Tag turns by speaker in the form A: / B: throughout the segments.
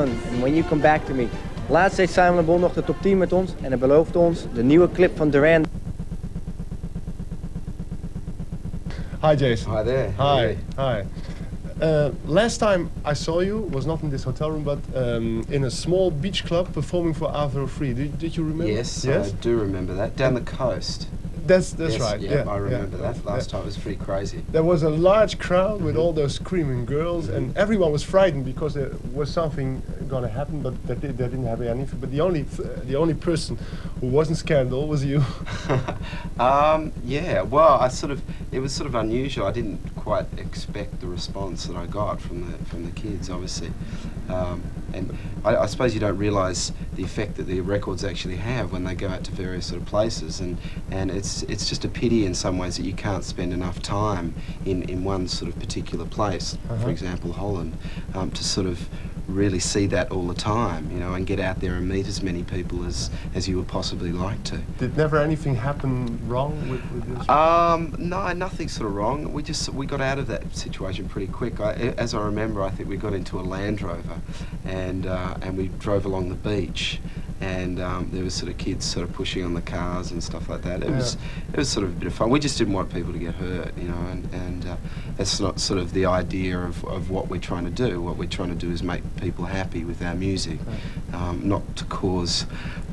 A: And when you come back to me. Laatst deed Simon Bon nog de top 10 met ons en hij beloofde ons de nieuwe clip van Duran.
B: Hi Jason.
C: Hi there.
B: Hi. Hi. Last time I saw you was not in this hotel room, but in a small beach club performing for Avro Free. Did you remember?
C: Yes, I do remember that. Down the coast.
B: That's
C: yes,
B: right.
C: Yeah, I remember that. Last time it was pretty crazy.
B: There was a large crowd with all those screaming girls, and everyone was frightened because there was something going to happen, but that didn't happen anything. But the only person who wasn't scared at all was you.
C: Yeah. Well, it was sort of unusual. I didn't quite expect the response that I got from the kids, obviously. And I suppose you don't realise the effect that the records actually have when they go out to various sort of places, and it's just a pity in some ways that you can't spend enough time in one sort of particular place, for example Holland, to sort of really see that all the time, you know, and get out there and meet as many people as you would possibly like to.
B: Did never anything happen wrong with this?
C: No, nothing sort of wrong. We got out of that situation pretty quick. As I remember, I think we got into a Land Rover, and we drove along the beach, and there was sort of kids sort of pushing on the cars and stuff like that. It was sort of a bit of fun. We just didn't want people to get hurt, you know, and that's not sort of the idea of what we're trying to do. What we're trying to do is make people happy with our music, not to cause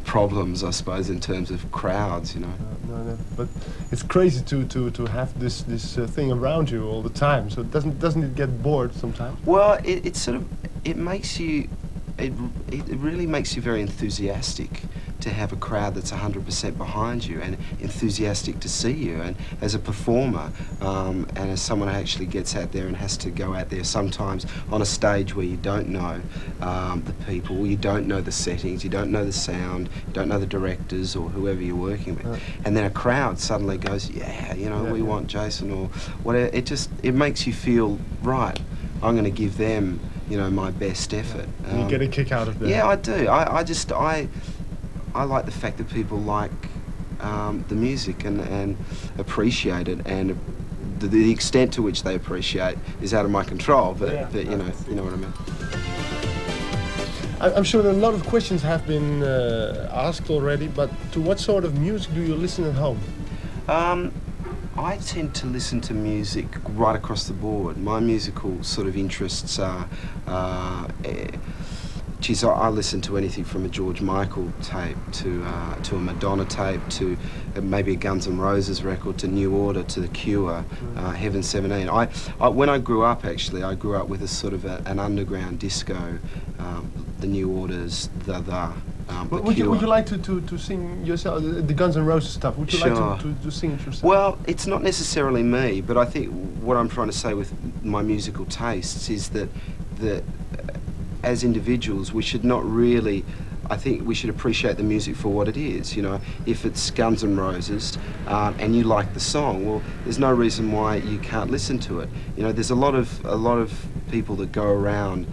C: problems, I suppose, in terms of crowds, you know.
B: No. But it's crazy to have this thing around you all the time. So doesn't it get bored sometimes?
C: Well, it makes you. It really makes you very enthusiastic to have a crowd that's 100% behind you and enthusiastic to see you, and as a performer and as someone who actually gets out there and has to go out there sometimes on a stage where you don't know the people, you don't know the settings, you don't know the sound, you don't know the directors or whoever you're working with, and then a crowd suddenly goes, yeah, you know, we want Jason or whatever. It makes you feel, right, I'm going to give them, you know, my best effort.
B: You get a kick out of that.
C: Yeah, I do. I like the fact that people like the music and appreciate it, and the extent to which they appreciate is out of my control. But you know what I mean.
B: I'm sure that a lot of questions have been asked already. But to what sort of music do you listen at home?
C: I tend to listen to music right across the board. My musical sort of interests are, I listen to anything from a George Michael tape to a Madonna tape to maybe a Guns N' Roses record to New Order to The Cure, Heaven 17. When I grew up, actually, I grew up with a sort of an underground disco, the New Orders,
B: Would you like to sing yourself, the Guns N' Roses stuff? Would you like to sing it yourself?
C: Well, it's not necessarily me, but I think what I'm trying to say with my musical tastes is that as individuals, we should not really, I think we should appreciate the music for what it is. You know, if it's Guns N' Roses and you like the song, well, there's no reason why you can't listen to it. You know, there's a lot of people that go around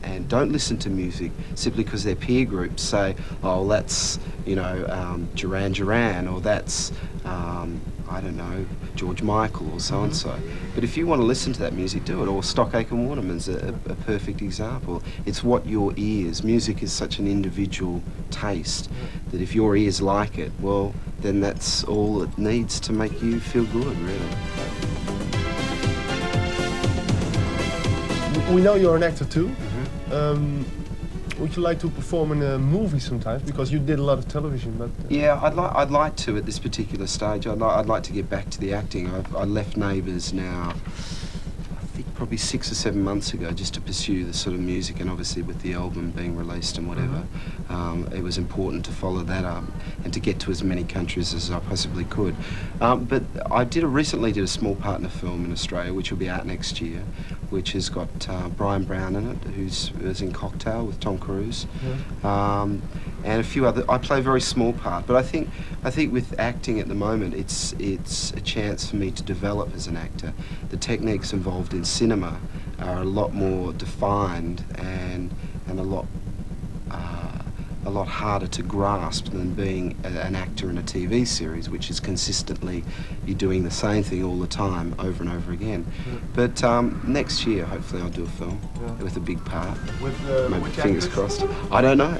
C: and don't listen to music simply because their peer groups say, oh, that's, you know, Duran, or that's, I don't know, George Michael or so-and-so. But if you want to listen to that music, do it. Or Stock Aitken Waterman's a perfect example. It's what your ears, music is such an individual taste that if your ears like it, well, then that's all it needs to make you feel good, really.
B: We know you're an actor too. Would you like to perform in a movie sometimes? Because you did a lot of television, but...
C: Yeah, I'd like to at this particular stage. I'd like to get back to the acting. I left Neighbours now, I think probably 6 or 7 months ago, just to pursue the sort of music, and obviously with the album being released and whatever, it was important to follow that up and to get to as many countries as I possibly could. But I recently did a small partner film in Australia, which will be out next year, which has got Brian Brown in it, who's in Cocktail with Tom Cruise, and a few other. I play a very small part, but I think with acting at the moment, it's a chance for me to develop as an actor. The techniques involved in cinema are a lot more defined and a lot a lot harder to grasp than being an actor in a TV series, which is consistently, you're doing the same thing all the time, over and over again. But next year, hopefully I'll do a film with a big part.
B: With
C: Maybe
B: which
C: fingers
B: actress?
C: crossed. I don't know.